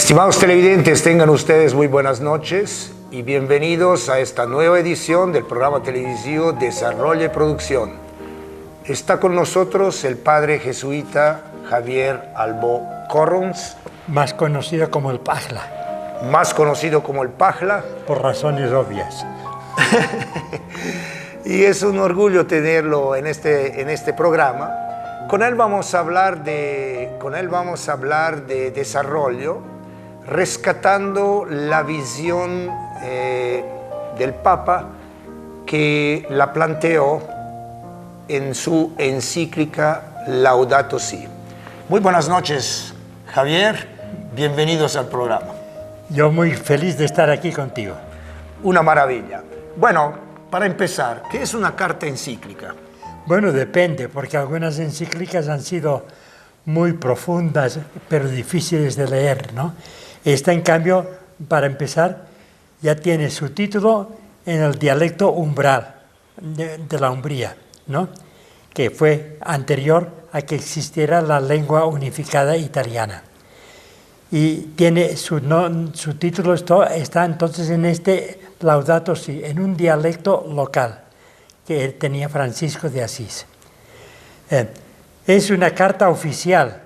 Estimados televidentes, tengan ustedes muy buenas noches y bienvenidos a esta nueva edición del programa televisivo Desarrollo y Producción. Está con nosotros el padre jesuita Javier Albó Corrons, más conocido como el Pajla. Más conocido como el Pajla. Por razones obvias. Y es un orgullo tenerlo en este programa. Con él vamos a hablar de desarrollo, rescatando la visión del Papa que la planteó en su encíclica Laudato Si. Muy buenas noches, Javier. Bienvenidos al programa. Yo muy feliz de estar aquí contigo. Una maravilla. Bueno, para empezar, ¿qué es una carta encíclica? Bueno, depende, porque algunas encíclicas han sido muy profundas, pero difíciles de leer, ¿no? Esta, en cambio, para empezar, ya tiene su título en el dialecto umbral de la Umbría, ¿no? Que fue anterior a que existiera la lengua unificada italiana. Y tiene su título está entonces en este Laudato Si, en un dialecto local que tenía Francisco de Asís. Es una carta oficial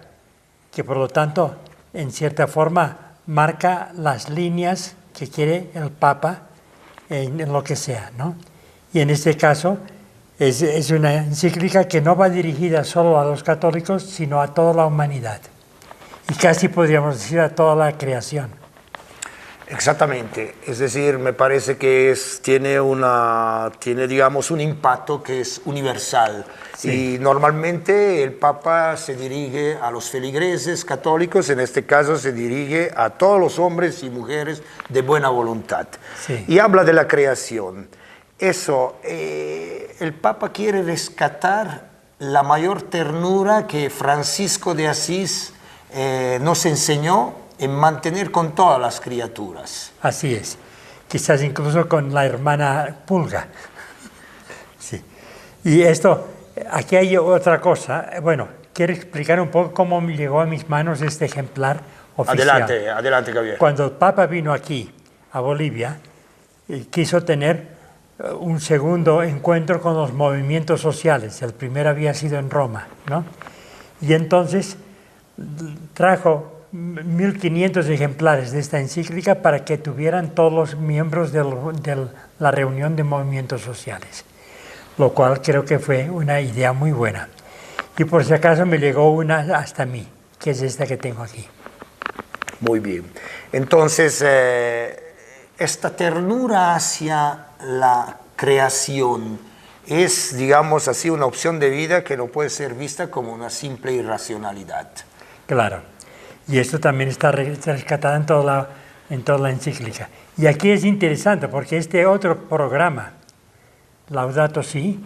que, por lo tanto, en cierta forma marca las líneas que quiere el Papa en lo que sea, ¿no? Y en este caso es una encíclica que no va dirigida solo a los católicos, sino a toda la humanidad. Y casi podríamos decir a toda la creación. Exactamente, es decir, me parece que tiene digamos un impacto que es universal. Sí. Y normalmente el Papa se dirige a los feligreses católicos, en este caso se dirige a todos los hombres y mujeres de buena voluntad. Sí. Y habla de la creación. Eso, el Papa quiere rescatar la mayor ternura que Francisco de Asís nos enseñó en mantener con todas las criaturas. Así es, quizás incluso con la hermana Pulga. Sí. Y esto, aquí hay otra cosa. Bueno, quiero explicar un poco cómo me llegó a mis manos este ejemplar oficial. Adelante, Javier. Cuando el Papa vino aquí, a Bolivia, quiso tener un segundo encuentro con los movimientos sociales. El primero había sido en Roma, ¿no? Y entonces trajo 1500 ejemplares de esta encíclica para que tuvieran todos los miembros de la reunión de movimientos sociales, lo cual creo que fue una idea muy buena. Y por si acaso me llegó una hasta mí, que es esta que tengo aquí. Muy bien. Entonces, esta ternura hacia la creación es, digamos así, una opción de vida que no puede ser vista como una simple irracionalidad. Claro. Y esto también está rescatado en toda la encíclica. Y aquí es interesante porque este otro programa, Laudato Si,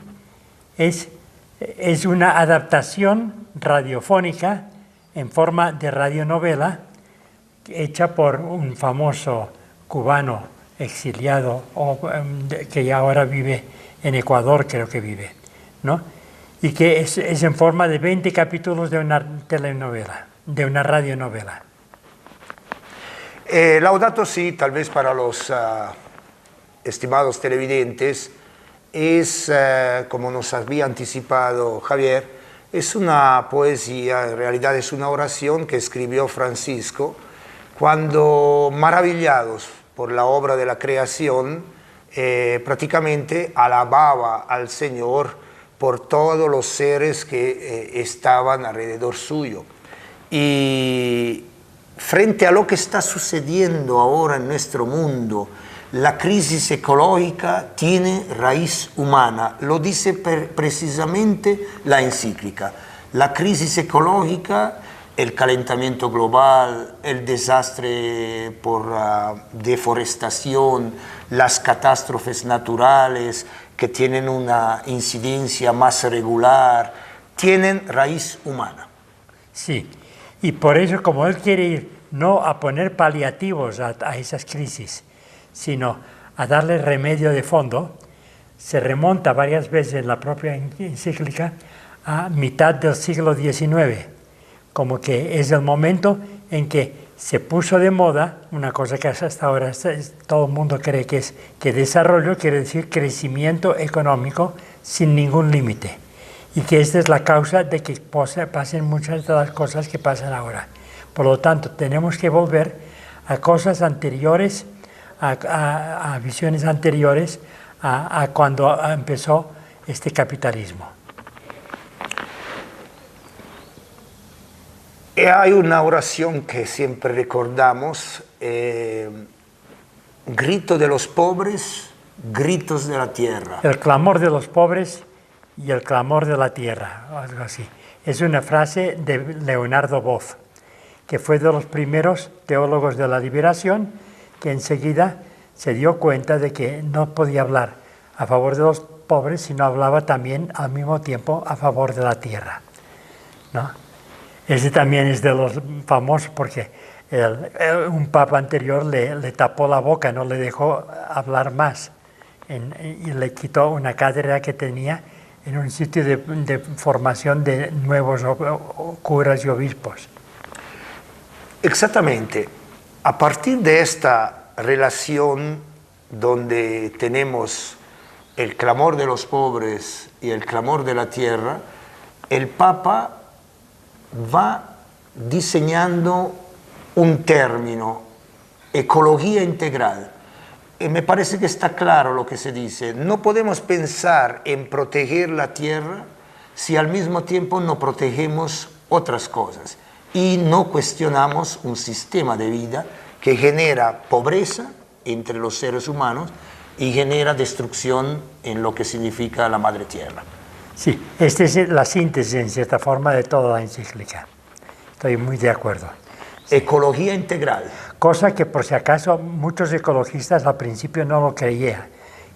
es una adaptación radiofónica en forma de radionovela hecha por un famoso cubano exiliado que ahora vive en Ecuador, creo que vive, ¿no? Y que es en forma de 20 capítulos de una telenovela, de una radionovela. Laudato Si, tal vez para los estimados televidentes, es, como nos había anticipado Javier, es una poesía, en realidad es una oración que escribió Francisco cuando, maravillados por la obra de la creación, prácticamente alababa al Señor por todos los seres que estaban alrededor suyo. Y frente a lo que está sucediendo ahora en nuestro mundo, la crisis ecológica tiene raíz humana, lo dice precisamente la encíclica. La crisis ecológica, el calentamiento global, el desastre por deforestación, las catástrofes naturales que tienen una incidencia más regular, tienen raíz humana. Sí. Y por eso, como él quiere ir no a poner paliativos a esas crisis, sino a darle remedio de fondo, se remonta varias veces en la propia encíclica a mitad del siglo XIX, como que es el momento en que se puso de moda una cosa que hasta ahora todo el mundo cree que es que desarrollo quiere decir crecimiento económico sin ningún límite, y que esta es la causa de que pasen muchas de las cosas que pasan ahora. Por lo tanto, tenemos que volver a cosas anteriores, a visiones anteriores a cuando empezó este capitalismo. Hay una oración que siempre recordamos, grito de los pobres, gritos de la tierra. El clamor de los pobres y el clamor de la tierra, algo así. Es una frase de Leonardo Boff, que fue de los primeros teólogos de la liberación, que enseguida se dio cuenta de que no podía hablar a favor de los pobres, sino hablaba también al mismo tiempo a favor de la tierra, ¿no? Ese también es de los famosos porque un papa anterior le tapó la boca, no le dejó hablar más y le quitó una cátedra que tenía en un sitio de formación de nuevos curas y obispos. Exactamente. A partir de esta relación donde tenemos el clamor de los pobres y el clamor de la tierra, el Papa va diseñando un término, ecología integral. Y me parece que está claro lo que se dice. No podemos pensar en proteger la tierra si al mismo tiempo no protegemos otras cosas y no cuestionamos un sistema de vida que genera pobreza entre los seres humanos y genera destrucción en lo que significa la madre tierra. Sí, esta es la síntesis en cierta forma de toda la encíclica. Estoy muy de acuerdo. Ecología integral. Cosa que por si acaso muchos ecologistas al principio no lo creían.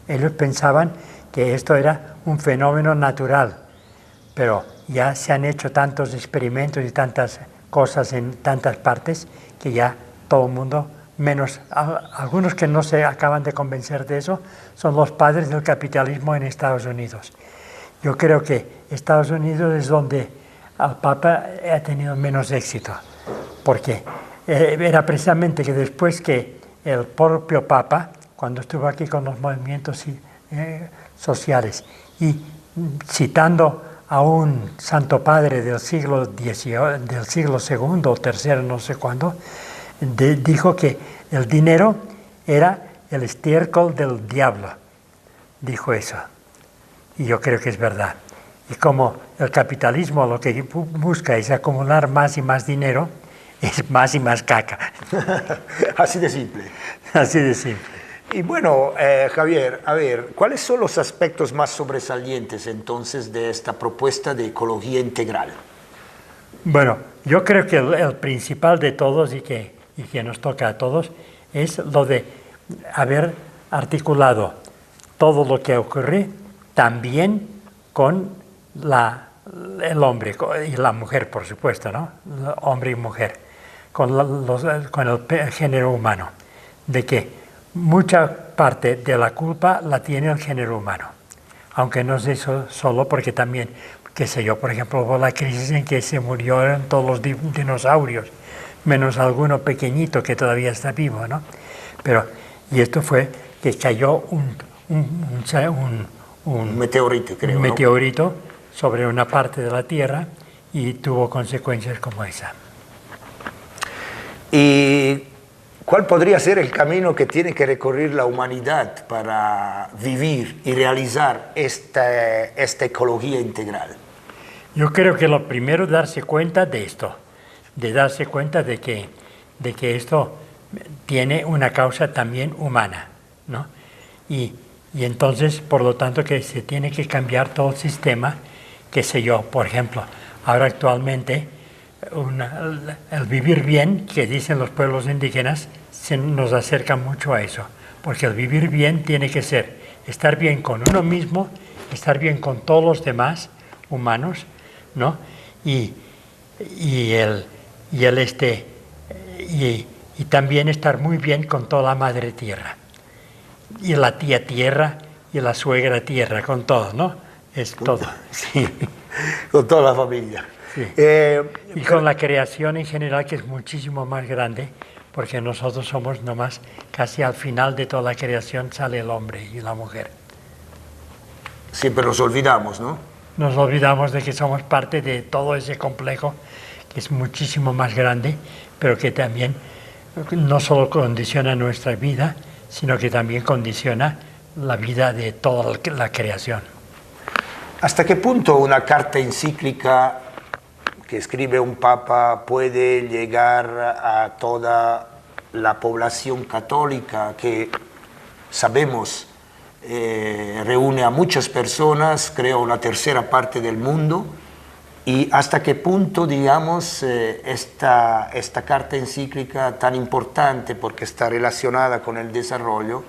Ellos pensaban que esto era un fenómeno natural, pero ya se han hecho tantos experimentos y tantas cosas en tantas partes que ya todo el mundo, menos algunos que no se acaban de convencer de eso, son los padres del capitalismo en Estados Unidos. Yo creo que Estados Unidos es donde el Papa ha tenido menos éxito, porque era precisamente que después que el propio Papa, cuando estuvo aquí con los movimientos sociales y citando a un santo padre del siglo II o III, no sé cuándo, dijo que el dinero era el estiércol del diablo. Dijo eso. Y yo creo que es verdad. Y como el capitalismo lo que busca es acumular más y más dinero, es más y más caca. Así de simple. Así de simple. Y bueno, Javier, a ver, ¿cuáles son los aspectos más sobresalientes entonces de esta propuesta de ecología integral? Bueno, yo creo que el principal de todos y que nos toca a todos es lo de haber articulado todo lo que ocurre también con el hombre y la mujer, por supuesto, ¿no? Hombre y mujer, con el género humano, de que mucha parte de la culpa la tiene el género humano, aunque no es eso solo, porque también, qué sé yo, por ejemplo, hubo la crisis en que se murieron todos los dinosaurios, menos alguno pequeñito que todavía está vivo, ¿no? Y esto fue que cayó un meteorito, creo, un ¿no? meteorito sobre una parte de la Tierra y tuvo consecuencias como esa. ¿Y cuál podría ser el camino que tiene que recorrer la humanidad para vivir y realizar esta ecología integral? Yo creo que lo primero es darse cuenta de esto, de darse cuenta de que esto tiene una causa también humana, ¿no? Y entonces, por lo tanto, que se tiene que cambiar todo el sistema, qué sé yo, por ejemplo, ahora actualmente el vivir bien, que dicen los pueblos indígenas, nos acerca mucho a eso, porque el vivir bien tiene que ser estar bien con uno mismo, estar bien con todos los demás humanos, ¿no? Y también estar muy bien con toda la madre tierra, y la tía tierra, y la suegra tierra, con todo, ¿no? Es todo, sí. Con toda la familia. Sí. Y Pero- con la creación en general, que es muchísimo más grande, porque nosotros somos nomás, casi al final de toda la creación sale el hombre y la mujer. Siempre nos olvidamos, ¿no? Nos olvidamos de que somos parte de todo ese complejo, que es muchísimo más grande, pero que también no solo condiciona nuestra vida, sino que también condiciona la vida de toda la creación. ¿Hasta qué punto una carta encíclica que escribe un papa puede llegar a toda la población católica que sabemos reúne a muchas personas, creo una tercera parte del mundo? ¿Y hasta qué punto, digamos, esta carta encíclica tan importante porque está relacionada con el desarrollo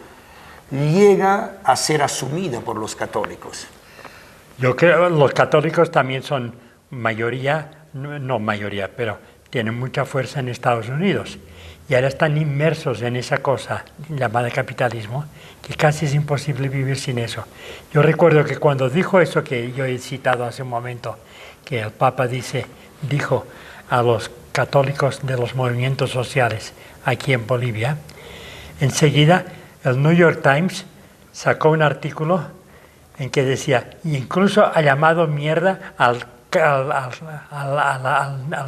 llega a ser asumida por los católicos? Yo creo que los católicos también son mayoría, no mayoría, pero tienen mucha fuerza en Estados Unidos. Y ahora están inmersos en esa cosa llamada capitalismo, que casi es imposible vivir sin eso. Yo recuerdo que cuando dijo eso que yo he citado hace un momento, que el Papa dijo a los católicos de los movimientos sociales aquí en Bolivia, enseguida el New York Times sacó un artículo en que decía, incluso ha llamado mierda al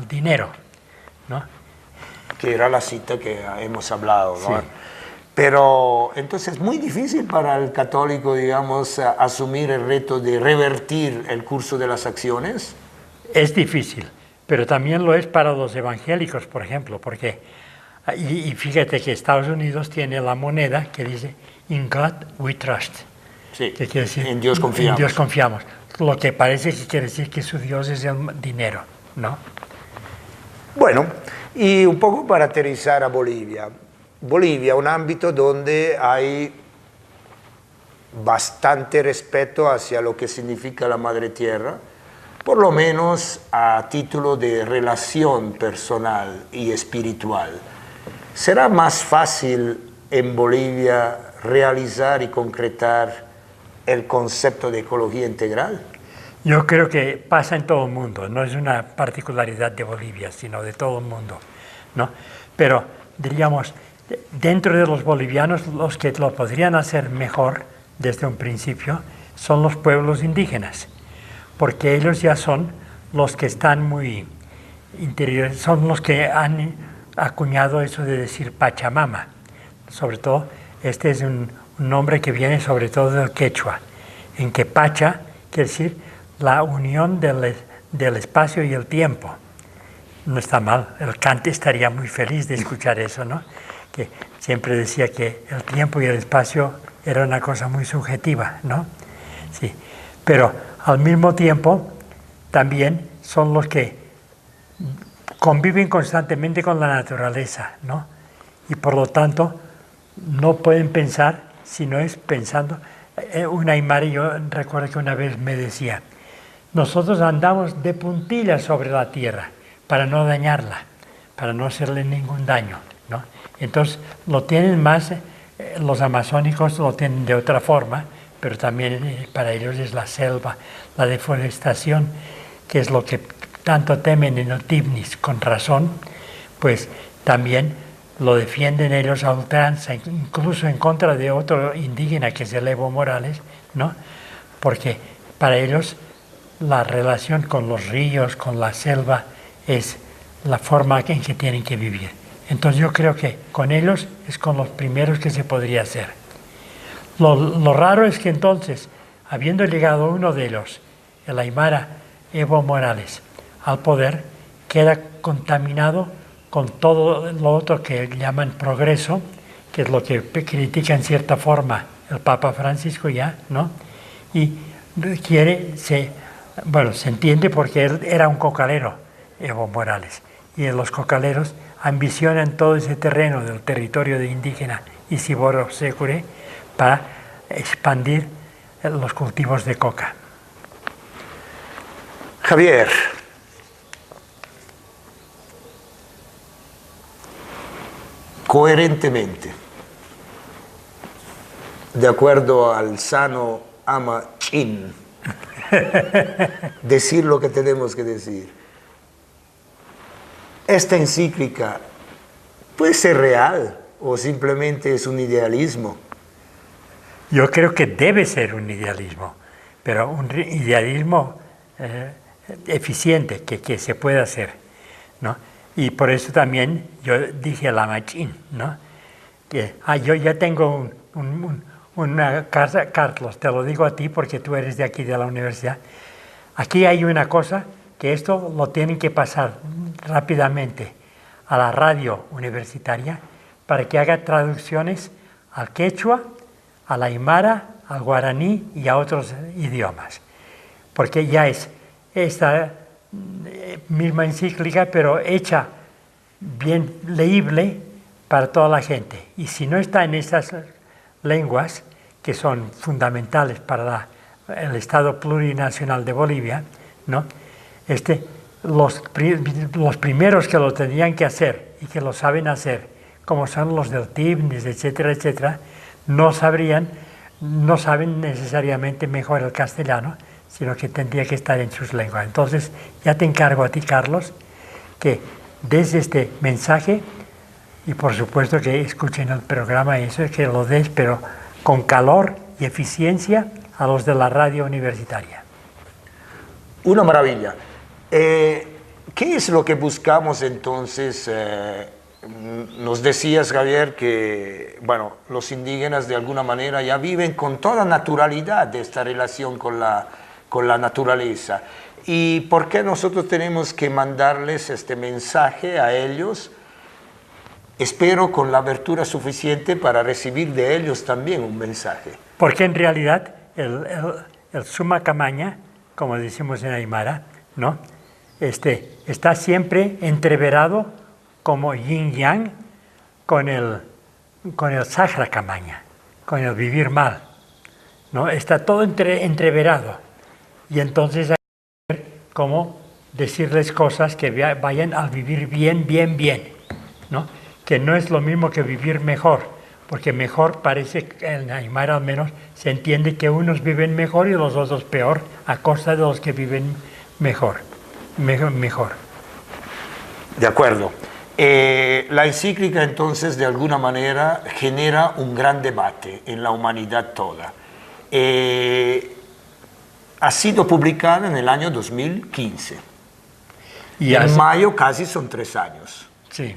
dinero, ¿no? Que era la cita que hemos hablado, ¿no? Sí. Pero entonces es muy difícil para el católico, digamos, asumir el reto de revertir el curso de las acciones. Es difícil, pero también lo es para los evangélicos, por ejemplo, porque, y fíjate que Estados Unidos tiene la moneda que dice, In God we trust. Sí, Que quiere decir, en Dios confiamos. En Dios confiamos. Lo que parece que quiere decir que su Dios es el dinero, ¿no? Bueno, y un poco para aterrizar a Bolivia. Bolivia, un ámbito donde hay bastante respeto hacia lo que significa la madre tierra, por lo menos a título de relación personal y espiritual. ¿Será más fácil en Bolivia realizar y concretar el concepto de ecología integral? Yo creo que pasa en todo el mundo, no es una particularidad de Bolivia, sino de todo el mundo, ¿no? Pero, diríamos, dentro de los bolivianos, los que lo podrían hacer mejor desde un principio son los pueblos indígenas, porque ellos ya son los que están muy interiores, son los que han acuñado eso de decir Pachamama. Sobre todo, este es un nombre que viene sobre todo del quechua, en que Pacha quiere decir la unión del espacio y el tiempo. No está mal, el Kant estaría muy feliz de escuchar eso, ¿no? Que siempre decía que el tiempo y el espacio era una cosa muy subjetiva, ¿no? Sí, pero al mismo tiempo también son los que conviven constantemente con la naturaleza, ¿no? Y por lo tanto no pueden pensar si no es pensando. Una Aymara, yo recuerdo que una vez me decía, nosotros andamos de puntillas sobre la tierra para no dañarla, para no hacerle ningún daño, ¿no? Entonces lo tienen más, los amazónicos lo tienen de otra forma, pero también para ellos es la selva, la deforestación, que es lo que tanto temen en Otibnis, con razón, pues también lo defienden ellos a ultranza, incluso en contra de otro indígena que es el Evo Morales, ¿no? Porque para ellos la relación con los ríos, con la selva, es la forma en que tienen que vivir. Entonces yo creo que con ellos es con los primeros que se podría hacer. Lo raro es que entonces, habiendo llegado uno de ellos, el Aymara Evo Morales, al poder, queda contaminado con todo lo otro que llaman progreso, que es lo que critica en cierta forma el Papa Francisco ya, ¿no? Y se entiende porque él era un cocalero, Evo Morales, y los cocaleros ambicionan todo ese terreno del territorio de indígena Isiboro Secure para expandir los cultivos de coca. Javier, coherentemente, de acuerdo al sano ama chin, decir lo que tenemos que decir. esta encíclica puede ser real o simplemente es un idealismo. Yo creo que debe ser un idealismo, pero un idealismo eficiente, que se puede hacer, ¿no? Y por eso también yo dije a la machín, ¿no? Que yo ya tengo una casa, Carlos, te lo digo a ti porque tú eres de aquí de la universidad. Aquí hay una cosa que esto lo tienen que pasar rápidamente a la radio universitaria para que haga traducciones al quechua, al aymara, al guaraní y a otros idiomas. Porque ya es esta misma encíclica, pero hecha bien leíble para toda la gente. Y si no está en esas lenguas, que son fundamentales para el Estado plurinacional de Bolivia, ¿no? Los primeros que lo tendrían que hacer y que lo saben hacer, como son los del TIBNIS, etcétera, etcétera, no saben necesariamente mejor el castellano, sino que tendría que estar en sus lenguas. Entonces, ya te encargo a ti, Carlos, que des este mensaje y por supuesto que escuchen el programa y eso, que lo des, pero con calor y eficiencia a los de la radio universitaria. Una maravilla. ¿Qué es lo que buscamos entonces? Nos decías, Javier, que bueno, los indígenas de alguna manera ya viven con toda naturalidad de esta relación con la naturaleza. ¿Y por qué nosotros tenemos que mandarles este mensaje a ellos? Espero con la abertura suficiente para recibir de ellos también un mensaje. Porque en realidad el Suma Camaña, como decimos en Aymara, ¿no? Está siempre entreverado como yin-yang con el Sahara Camaña, con el vivir mal, ¿no? Está todo entreverado. Y entonces hay que ver cómo decirles cosas que vayan a vivir bien, bien, bien, ¿no? Que no es lo mismo que vivir mejor, porque mejor parece, en Aymara al menos, se entiende que unos viven mejor y los otros peor, a costa de los que viven mejor. De acuerdo. La encíclica entonces de alguna manera genera un gran debate en la humanidad toda. Ha sido publicada en el año 2015. Y en mayo casi son 3 años. Sí.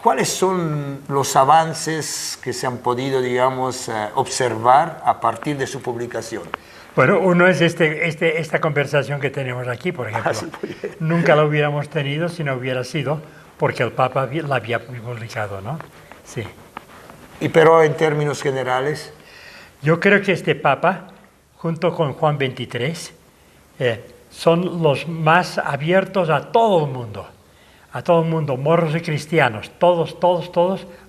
¿Cuáles son los avances que se han podido, digamos, observar a partir de su publicación? Bueno, uno es esta conversación que tenemos aquí, por ejemplo. Nunca la hubiéramos tenido si no hubiera sido porque el Papa la había publicado, ¿no? Sí. Y pero en términos generales. Yo creo que este Papa, junto con Juan XXIII, son los más abiertos a todo el mundo, moros y cristianos, todos,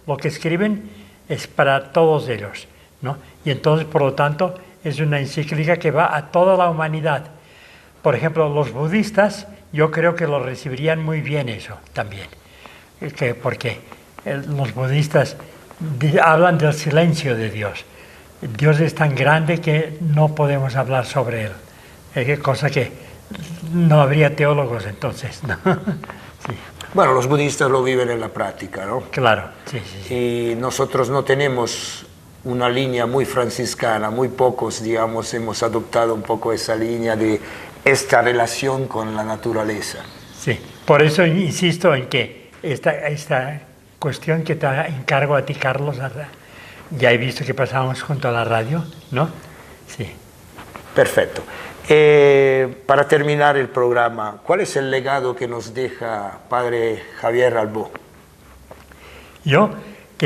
lo que escriben es para todos ellos, ¿no? Y entonces, por lo tanto, es una encíclica que va a toda la humanidad. Por ejemplo, los budistas, yo creo que lo recibirían muy bien eso también, porque los budistas hablan del silencio de Dios. Dios es tan grande que no podemos hablar sobre él, cosa que no habría teólogos entonces, ¿no? Sí. Bueno, los budistas lo viven en la práctica, ¿no? Claro, sí. Y nosotros no tenemos una línea muy franciscana, muy pocos, digamos, hemos adoptado un poco esa línea de esta relación con la naturaleza. Sí, por eso insisto en que esta cuestión que te encargo a ti, Carlos, ya he visto que pasábamos junto a la radio, ¿no? Sí. Perfecto. Para terminar el programa, ¿cuál es el legado que nos deja Padre Javier Albó?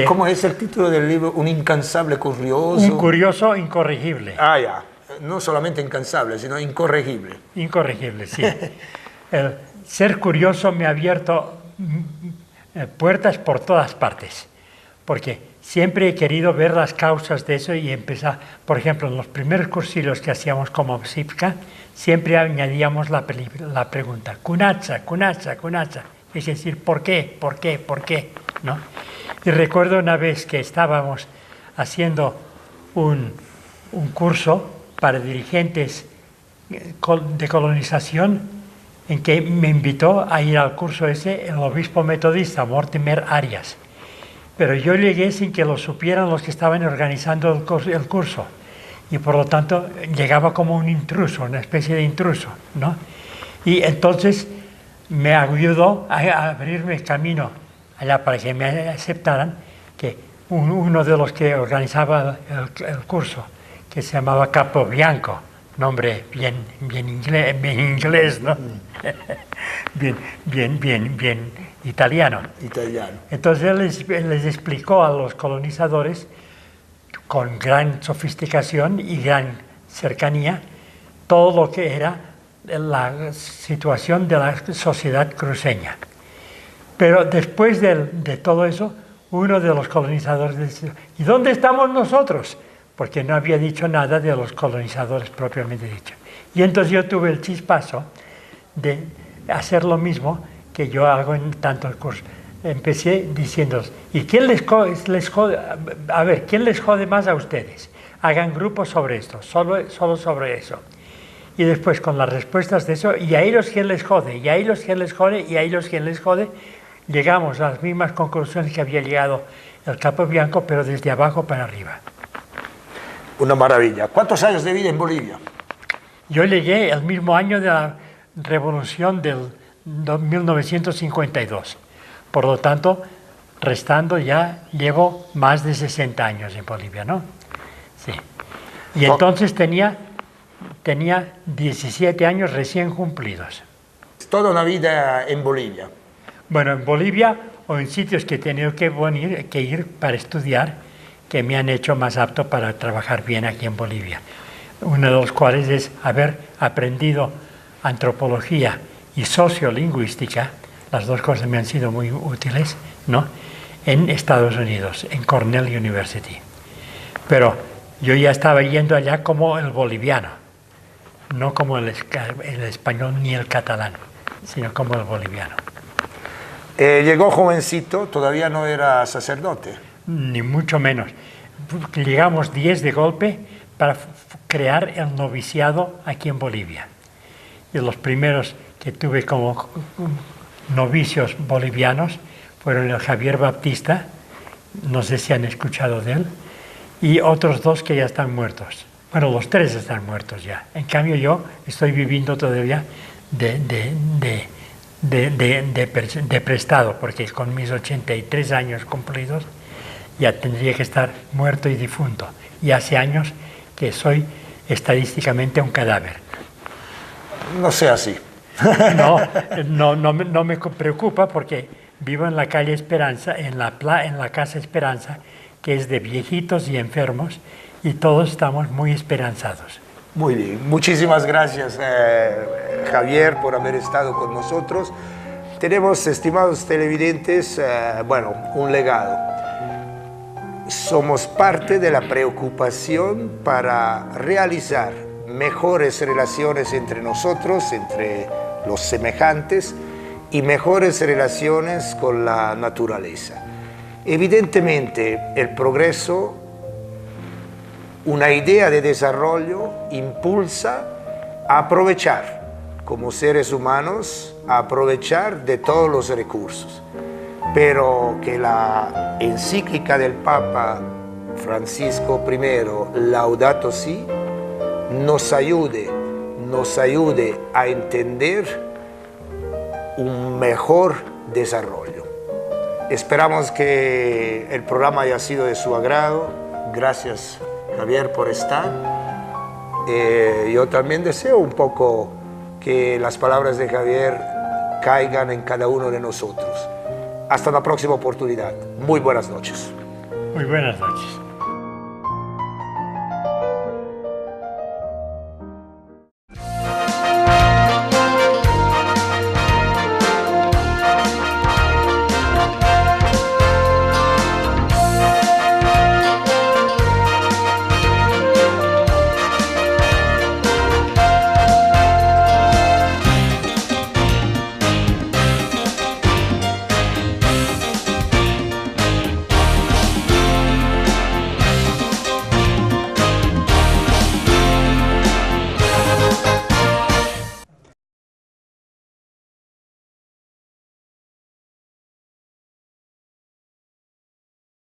¿Cómo es el título del libro? Un incansable curioso. Un curioso incorregible. Ah, ya. No solamente incansable, sino incorregible. Incorregible, sí. El ser curioso me ha abierto puertas por todas partes, porque siempre he querido ver las causas de eso y empezar, por ejemplo, en los primeros cursillos que hacíamos como PSIPCA, siempre añadíamos la pregunta, kunatsa, es decir, ¿por qué? ¿No? Y recuerdo una vez que estábamos haciendo un curso para dirigentes de colonización en que me invitó a ir al curso ese el obispo metodista Mortimer Arias. Pero yo llegué sin que lo supieran los que estaban organizando el curso. Y por lo tanto llegaba como un intruso, una especie de intruso, ¿no? Y entonces me ayudó a abrirme camino allá para que me aceptaran, que uno de los que organizaba el curso, que se llamaba Capobianco, nombre bien inglés, ¿no? bien italiano. Entonces él les explicó a los colonizadores con gran sofisticación y gran cercanía todo lo que era la situación de la sociedad cruceña. Pero después de todo eso, uno de los colonizadores decía: ¿y dónde estamos nosotros? Porque no había dicho nada de los colonizadores propiamente dicho. Y entonces yo tuve el chispazo de hacer lo mismo que yo hago en tantos cursos. Empecé diciéndoles: ¿y quién les jode? A ver, ¿quién les jode más a ustedes? Hagan grupos sobre esto, solo sobre eso. Y después con las respuestas de eso, y a ellos quién les jode, y a ellos quién les jode, y a ellos quién les jode, llegamos a las mismas conclusiones que había llegado el Capobianco, pero desde abajo para arriba. Una maravilla. ¿Cuántos años de vida en Bolivia? Yo llegué el mismo año de la revolución del 1952. Por lo tanto, restando ya llevo más de 60 años en Bolivia, ¿no? Sí. Y entonces tenía 17 años recién cumplidos. Toda una vida en Bolivia. Bueno, en Bolivia o en sitios que he tenido que ir para estudiar, que me han hecho más apto para trabajar bien aquí en Bolivia. Uno de los cuales es haber aprendido antropología y sociolingüística. Las dos cosas me han sido muy útiles, ¿no? En Estados Unidos, en Cornell University. Pero yo ya estaba yendo allá como el boliviano, no como el español ni el catalán, sino como el boliviano. Llegó jovencito, todavía no era sacerdote. Ni mucho menos. Llegamos 10 de golpe para crear el noviciado aquí en Bolivia. Y los primeros que tuve como novicios bolivianos fueron el Javier Baptista, no sé si han escuchado de él, y otros dos que ya están muertos. Bueno, los tres están muertos ya. En cambio yo estoy viviendo todavía de prestado, porque con mis 83 años cumplidos ya tendría que estar muerto y difunto. Y hace años que soy estadísticamente un cadáver. No sea así. No me preocupa, porque vivo en la calle Esperanza, en la Casa Esperanza, que es de viejitos y enfermos, y todos estamos muy esperanzados. Muy bien, muchísimas gracias Javier por haber estado con nosotros. Tenemos, estimados televidentes, un legado. Somos parte de la preocupación para realizar mejores relaciones entre nosotros, entre los semejantes, y mejores relaciones con la naturaleza. Evidentemente, el progreso, una idea de desarrollo, impulsa a aprovechar, como seres humanos, a aprovechar de todos los recursos. Pero que la encíclica del Papa Francisco I, Laudato Si, nos ayude a entender un mejor desarrollo. Esperamos que el programa haya sido de su agrado. Gracias, Javier, por estar. Yo también deseo un poco que las palabras de Javier caigan en cada uno de nosotros. Hasta la próxima oportunidad. Muy buenas noches. Muy buenas noches.